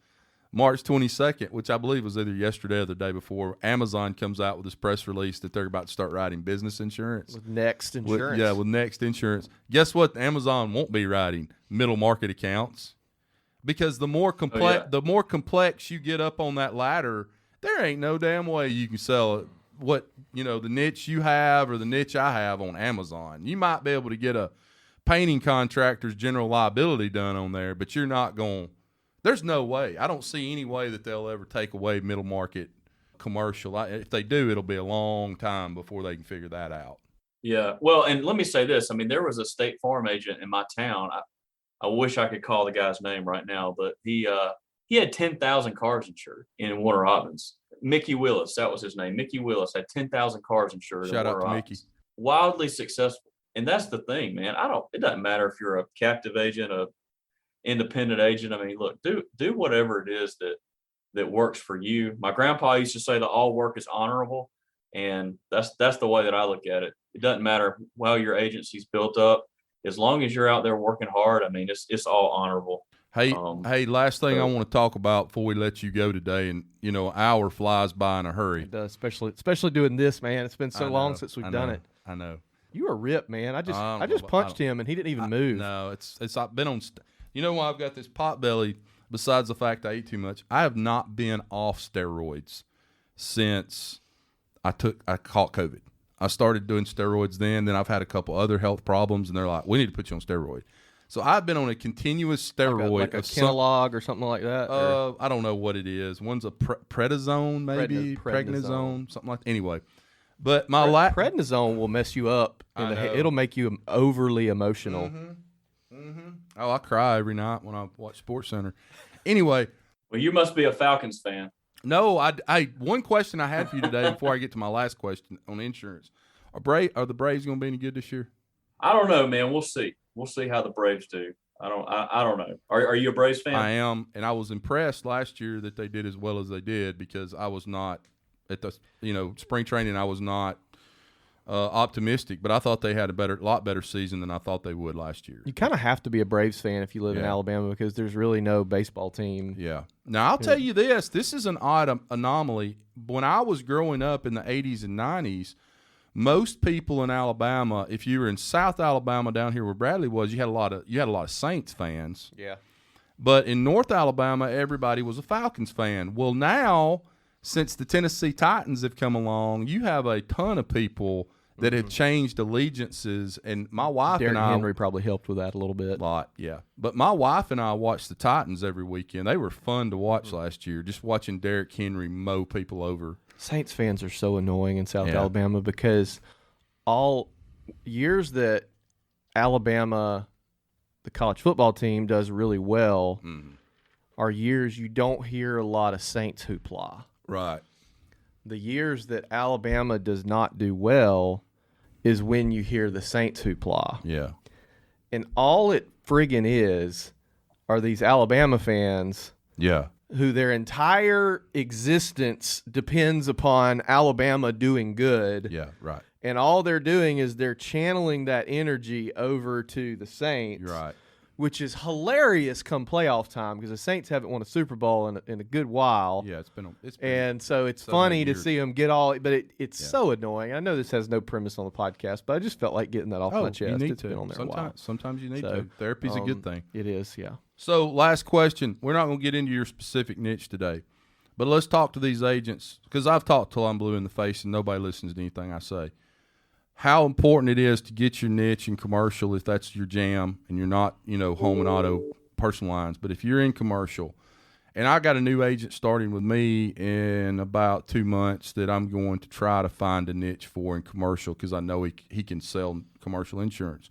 March 22nd, which I believe was either yesterday or the day before, Amazon comes out with this press release that they're about to start writing business insurance. With Next Insurance. With Next Insurance. Guess what? Amazon won't be writing middle market accounts, because the more complex you get up on that ladder, there ain't no damn way you can sell it. The niche you have or the niche I have on Amazon. You might be able to get a painting contractor's general liability done on there, but you're not going. There's no way. I don't see any way that they'll ever take away middle market commercial. If they do, it'll be a long time before they can figure that out. Yeah. Well, and let me say this. I mean, there was a State Farm agent in my town. I wish I could call the guy's name right now, but he had 10,000 cars insured in Warner Robins. Mickey Willis, that was his name. Mickey Willis had 10,000 cars insured. Shout out to Mickey. Wildly successful. And that's the thing, man. It doesn't matter if you're a captive agent, a independent agent. I mean, look, do whatever it is that works for you. My grandpa used to say that all work is honorable. And that's the way that I look at it. It doesn't matter how your agency's built up. As long as you're out there working hard, I mean, it's all honorable. Hey, last thing I want to talk about before we let you go today, and an hour flies by in a hurry. It does, especially doing this, man. It's been so long since we've done it. I know. You were ripped, man. I just punched him and he didn't even move. No, I've been on. You know why I've got this pot belly? Besides the fact I eat too much, I have not been off steroids since I caught COVID. I started doing steroids then I've had a couple other health problems, and they're like, we need to put you on steroid. So I've been on a continuous steroid. Like a Kenalog or something like that? I don't know what it is. One's a prednisone, maybe. Prednisone, something like that. Anyway, But my prednisone will mess you up. It'll make you overly emotional. Oh, I cry every night when I watch SportsCenter. Anyway. Well, you must be a Falcons fan. No, one question I had for you today before I get to my last question on insurance. Are the Braves going to be any good this year? I don't know, man. We'll see. We'll see how the Braves do. I don't know. Are you a Braves fan? I am, and I was impressed last year that they did as well as they did because I was not at the spring training. I was not optimistic, but I thought they had a lot better season than I thought they would last year. You kind of have to be a Braves fan if you live in Alabama because there's really no baseball team. Yeah. Now I'll tell you this: this is an odd anomaly. When I was growing up in the 80s and 90s. Most people in Alabama, if you were in South Alabama down here where Bradley was, you had a lot of Saints fans. Yeah. But in North Alabama, everybody was a Falcons fan. Well, now since the Tennessee Titans have come along, you have a ton of people that have changed allegiances. And my wife Derrick and I, Henry probably helped with that a little bit. A lot, yeah. But my wife and I watched the Titans every weekend. They were fun to watch last year. Just watching Derrick Henry mow people over. Saints fans are so annoying in South Alabama because all years that Alabama, the college football team, does really well are years you don't hear a lot of Saints hoopla. Right. The years that Alabama does not do well is when you hear the Saints hoopla. Yeah. And all it friggin' is are these Alabama fans who their entire existence depends upon Alabama doing good. Yeah, right. And all they're doing is they're channeling that energy over to the Saints. Right. Which is hilarious come playoff time because the Saints haven't won a Super Bowl in a good while. Yeah, it's been and so it's funny to see them get all, but it's so annoying. I know this has no premise on the podcast, but I just felt like getting that off my chest. It's been on there a while. Sometimes you need to. Therapy's a good thing. It is, yeah. So last question. We're not going to get into your specific niche today, but let's talk to these agents because I've talked till I'm blue in the face and nobody listens to anything I say. How important it is to get your niche in commercial if that's your jam and you're not, home and auto personal lines. But if you're in commercial, and I got a new agent starting with me in about 2 months that I'm going to try to find a niche for in commercial because I know he can sell commercial insurance.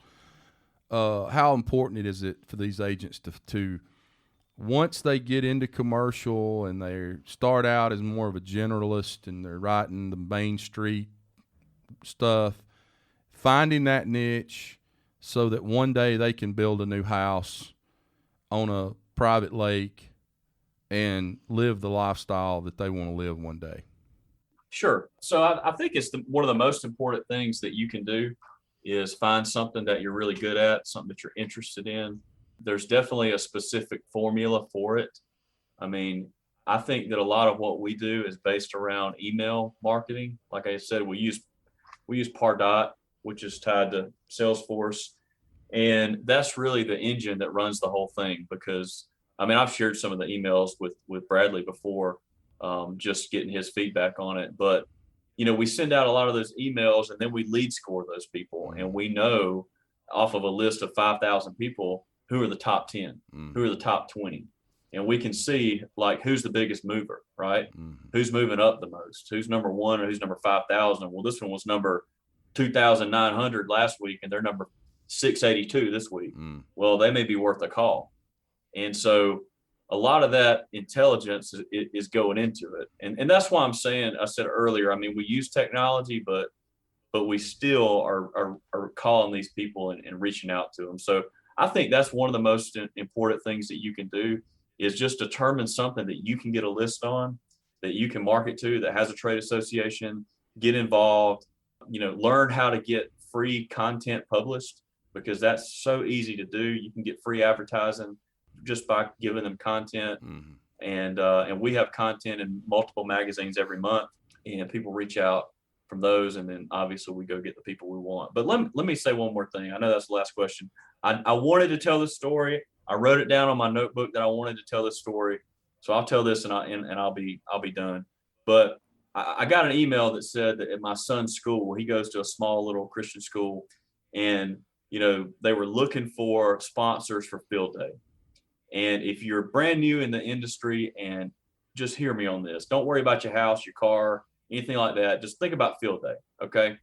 How important is it for these agents to once they get into commercial and they start out as more of a generalist and they're writing the Main Street stuff, finding that niche so that one day they can build a new house on a private lake and live the lifestyle that they want to live one day? Sure. So I think it's one of the most important things that you can do is find something that you're really good at, something that you're interested in. There's definitely a specific formula for it. I mean, I think that a lot of what we do is based around email marketing. Like I said, we use Pardot, which is tied to Salesforce. And that's really the engine that runs the whole thing because, I mean, I've shared some of the emails with Bradley before, just getting his feedback on it. But, we send out a lot of those emails and then we lead score those people. And we know off of a list of 5,000 people, who are the top 10, who are the top 20. And we can see like who's the biggest mover, right? Who's moving up the most, who's number one or who's number 5,000. Well, this one was number 2,900 last week and they're number 682 this week. Well, they may be worth a call. And so a lot of that intelligence is going into it. And that's why I said earlier, I mean, we use technology, but we still are calling these people and reaching out to them. So I think that's one of the most important things that you can do is just determine something that you can get a list on, that you can market to, that has a trade association, get involved, learn how to get free content published because that's so easy to do. You can get free advertising just by giving them content. And we have content in multiple magazines every month and people reach out from those. And then obviously we go get the people we want. But let me say one more thing. I know that's the last question. I wanted to tell this story. I wrote it down on my notebook that I wanted to tell this story. So I'll tell this and I'll be done. But I got an email that said that at my son's school, he goes to a small little Christian school, and they were looking for sponsors for field day. And if you're brand new in the industry, and just hear me on this, don't worry about your house, your car, anything like that, just think about field day. Okay.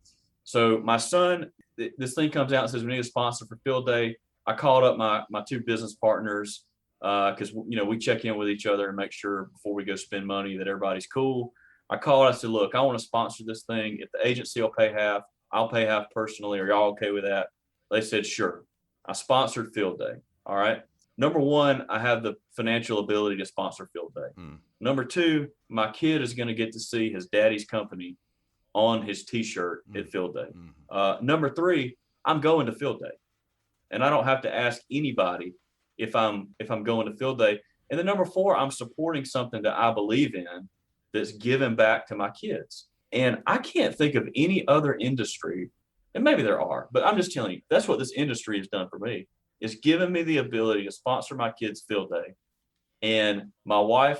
So my son, this thing comes out and says we need a sponsor for field day. I called up my two business partners because we check in with each other and make sure before we go spend money that everybody's cool. I called. I said, look, I want to sponsor this thing. If the agency will pay half, I'll pay half personally. Are y'all okay with that? They said, sure. I sponsored field day. All right. Number one, I have the financial ability to sponsor field day. Number two, my kid is going to get to see his daddy's company on his T-shirt at field day. Number three, I'm going to field day, and I don't have to ask anybody if I'm going to field day. And then number four, I'm supporting something that I believe in that's giving back to my kids. And I can't think of any other industry, and maybe there are, but I'm just telling you, that's what this industry has done for me. It's given me the ability to sponsor my kids' field day. And my wife,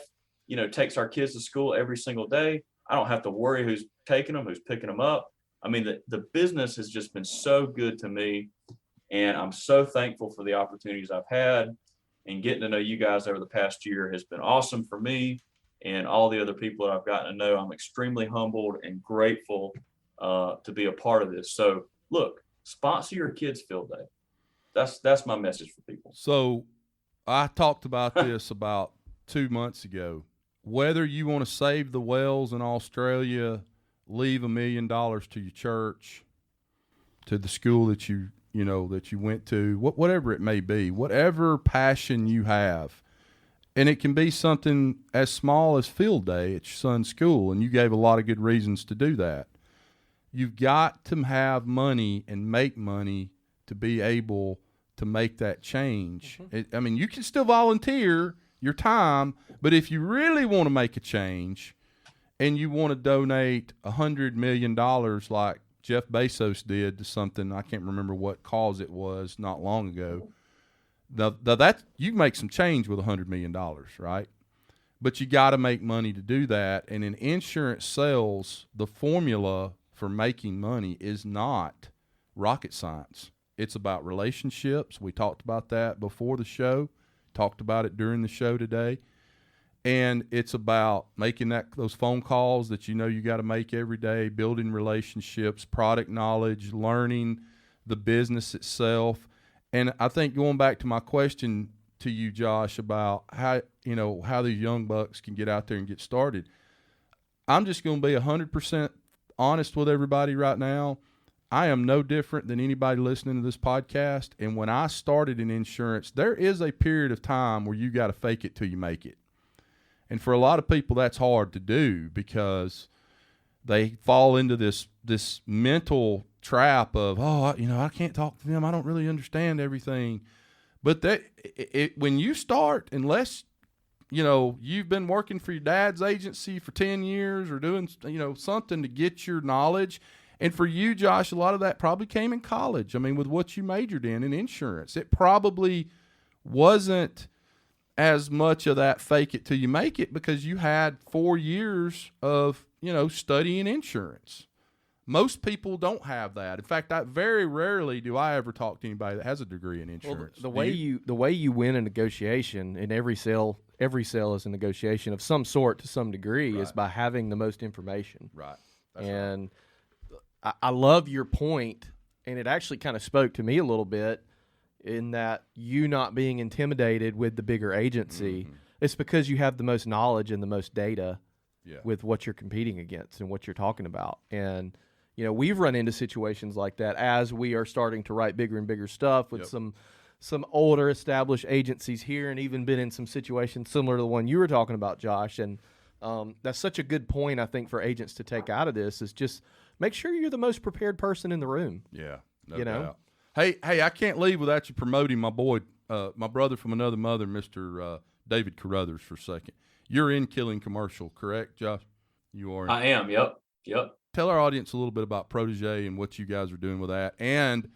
takes our kids to school every single day. I don't have to worry who's taking them, who's picking them up. I mean, the business has just been so good to me. And I'm so thankful for the opportunities I've had. And getting to know you guys over the past year has been awesome for me and all the other people that I've gotten to know. I'm extremely humbled and grateful to be a part of this. So look, sponsor your kids' field day. That's my message for people. So I talked about this about 2 months ago. Whether you want to save the whales in Australia, leave $1 million to your church, to the school that you went to, whatever it may be, whatever passion you have. And it can be something as small as field day at your son's school, and you gave a lot of good reasons to do that. You've got to have money and make money to be able to make that change. You can still volunteer your time, but if you really want to make a change and you want to donate $100 million like Jeff Bezos did to something, I can't remember what cause it was not long ago, that you can make some change with $100 million, right? But you got to make money to do that. And in insurance sales, the formula for making money is not rocket science. It's about relationships. We talked about that before the show, talked about it during the show today. And it's about making those phone calls that you got to make every day, building relationships, product knowledge, learning the business itself. And I think going back to my question to you, Josh, about how these young bucks can get out there and get started, I'm just going to be 100% honest with everybody right now. I am no different than anybody listening to this podcast. And when I started in insurance, there is a period of time where you got to fake it till you make it. And for a lot of people, that's hard to do because they fall into this mental trap of, I can't talk to them. I don't really understand everything. But when you start, unless, you've been working for your dad's agency for 10 years or doing, something to get your knowledge. And for you, Josh, a lot of that probably came in college. With what you majored in insurance, it probably wasn't as much of that fake it till you make it because you had 4 years of, studying insurance. Most people don't have that. In fact, very rarely do I ever talk to anybody that has a degree in insurance. Well, the way you win a negotiation in every sale is a negotiation of some sort to some degree is by having the most information. Right. And I love your point, and it actually kind of spoke to me a little bit in that you not being intimidated with the bigger agency. It's because you have the most knowledge and the most data with what you're competing against and what you're talking about. And, we've run into situations like that as we are starting to write bigger and bigger stuff with some older established agencies here, and even been in some situations similar to the one you were talking about, Josh. And that's such a good point, I think, for agents to take out of this is just make sure you're the most prepared person in the room. Yeah, no doubt. Hey, I can't leave without you promoting my boy, my brother from another mother, Mr. David Carruthers, for a second. You're in Killing Commercial, correct, Josh? You are. I am. Yep. Tell our audience a little bit about Protege and what you guys are doing with that. And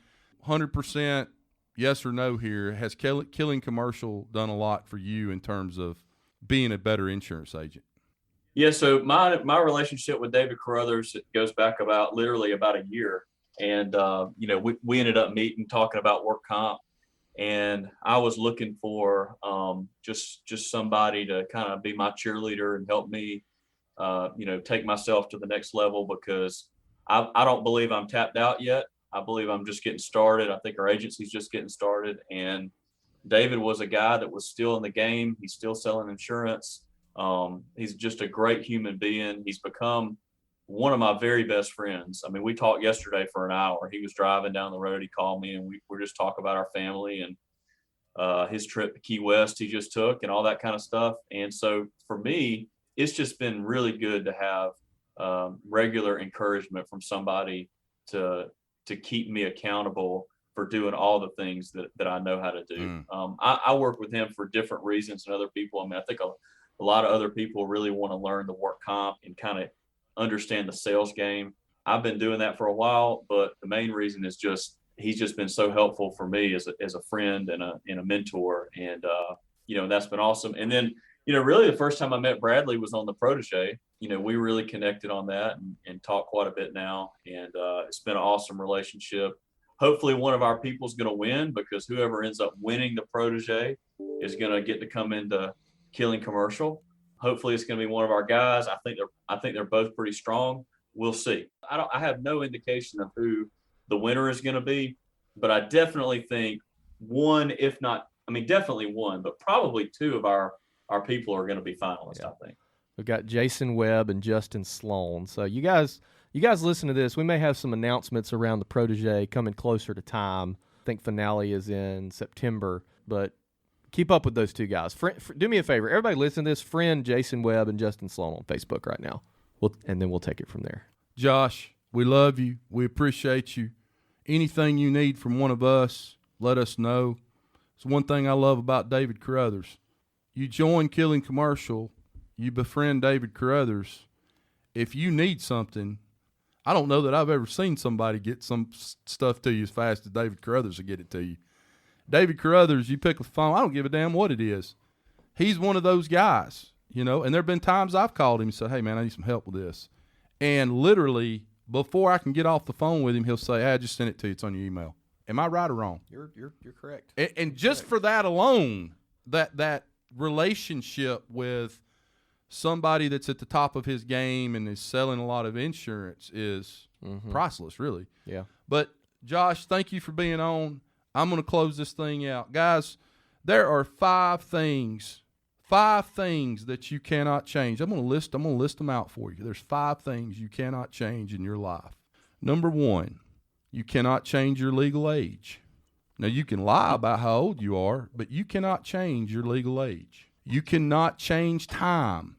100% yes or no here, has Killing Commercial done a lot for you in terms of being a better insurance agent? Yeah, so my relationship with David Carruthers goes back literally about a year. And, we ended up meeting, talking about work comp. And I was looking for just somebody to kind of be my cheerleader and help me take myself to the next level, because I don't believe I'm tapped out yet. I believe I'm just getting started. I think our agency's just getting started. And David was a guy that was still in the game. He's still selling insurance. He's just a great human being. He's become one of my very best friends. I mean, we talked yesterday for an hour. He was driving down the road. He called me, and we're just talking about our family and his trip to Key West he just took and all that kind of stuff. And so for me, it's just been really good to have regular encouragement from somebody to keep me accountable for doing all the things that I know how to do. I work with him for different reasons than other people. I mean, I think a lot of other people really want to learn the work comp and kind of understand the sales game. I've been doing that for a while, but the main reason is just he's just been so helpful for me as a friend and a mentor. And that's been awesome. And then really the first time I met Bradley was on the Protege. We really connected on that and talk quite a bit now. And it's been an awesome relationship. Hopefully one of our people is going to win, because whoever ends up winning the Protege is going to get to come into Killing Commercial. Hopefully it's going to be one of our guys. I think they're both pretty strong. We'll see. I have no indication of who the winner is going to be, but I definitely think definitely one, but probably two of our people are going to be finalists. Yeah. I think we've got Jason Webb and Justin Sloan. So you guys listen to this. We may have some announcements around the Protege coming closer to time. I think finale is in September, but keep up with those two guys. Do me a favor. Everybody listen to this. Friend Jason Webb and Justin Sloan on Facebook right now. And then we'll take it from there. Josh, we love you. We appreciate you. Anything you need from one of us, let us know. It's one thing I love about David Carruthers. You join Killing Commercial, you befriend David Carruthers. If you need something, I don't know that I've ever seen somebody get some stuff to you as fast as David Carruthers will get it to you. David Carruthers, you pick up the phone, I don't give a damn what it is. He's one of those guys, and there have been times I've called him and said, hey, man, I need some help with this. And literally, before I can get off the phone with him, he'll say, hey, I just sent it to you. It's on your email. Am I right or wrong? You're correct. And just for that alone, that relationship with somebody that's at the top of his game and is selling a lot of insurance is priceless, really. Yeah. But, Josh, thank you for being on. I'm going to close this thing out. Guys, there are 5 things that you cannot change. I'm going to list them out for you. There's 5 things you cannot change in your life. Number 1, you cannot change your legal age. Now, you can lie about how old you are, but you cannot change your legal age. You cannot change time.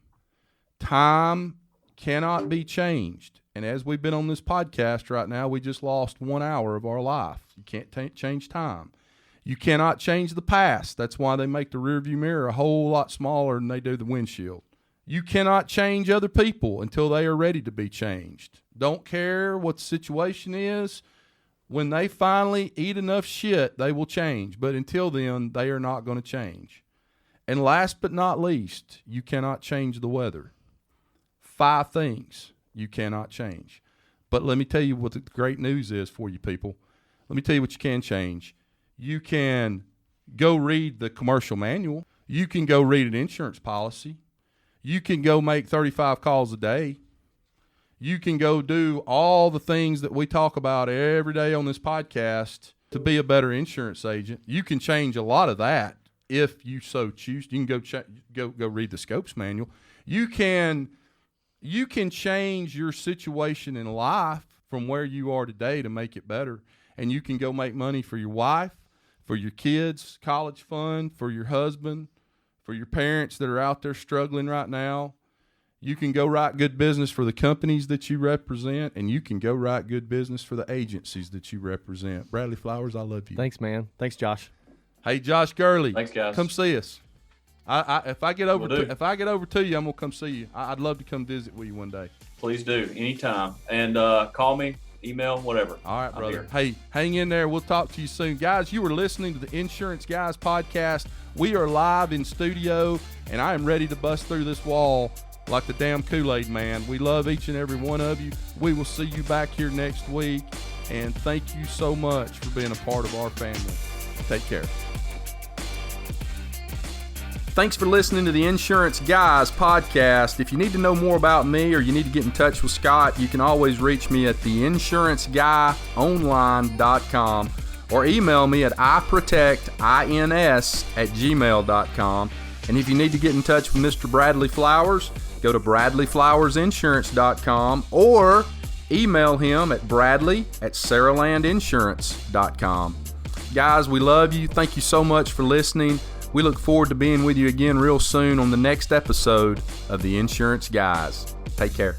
Time cannot be changed. And as we've been on this podcast right now, we just lost 1 hour of our life. You can't change time. You cannot change the past. That's why they make the rearview mirror a whole lot smaller than they do the windshield. You cannot change other people until they are ready to be changed. Don't care what the situation is. When they finally eat enough shit, they will change. But until then, they are not going to change. And last but not least, you cannot change the weather. 5 things you cannot change. But let me tell you what the great news is for you people. Let me tell you what you can change. You can go read the commercial manual. You can go read an insurance policy. You can go make 35 calls a day. You can go do all the things that we talk about every day on this podcast to be a better insurance agent. You can change a lot of that if you so choose. You can go read the scopes manual. You can change your situation in life from where you are today to make it better. And you can go make money for your wife, for your kids' college fund, for your husband, for your parents that are out there struggling right now. You can go write good business for the companies that you represent, and you can go write good business for the agencies that you represent. Bradley Flowers, I love you. Thanks, man. Thanks, Josh. Hey, Josh Gurley. Thanks, guys. Come see us. If I get over to you, I'm gonna come see you. I'd love to come visit with you one day. Please do, anytime. And call me, email, whatever. All right, brother. Hey, hang in there. We'll talk to you soon. Guys, you are listening to the Insurance Guys podcast. We are live in studio, and I am ready to bust through this wall like the damn Kool-Aid man. We love each and every one of you. We will see you back here next week, and thank you so much for being a part of our family. Take care. Thanks for listening to the Insurance Guys podcast. If you need to know more about me or you need to get in touch with Scott, you can always reach me at theinsuranceguyonline.com or email me at iprotectins@gmail.com. And if you need to get in touch with Mr. Bradley Flowers, go to bradleyflowersinsurance.com or email him at bradley@saralandinsurance.com. Guys, we love you. Thank you so much for listening. We look forward to being with you again real soon on the next episode of The Insurance Guys. Take care.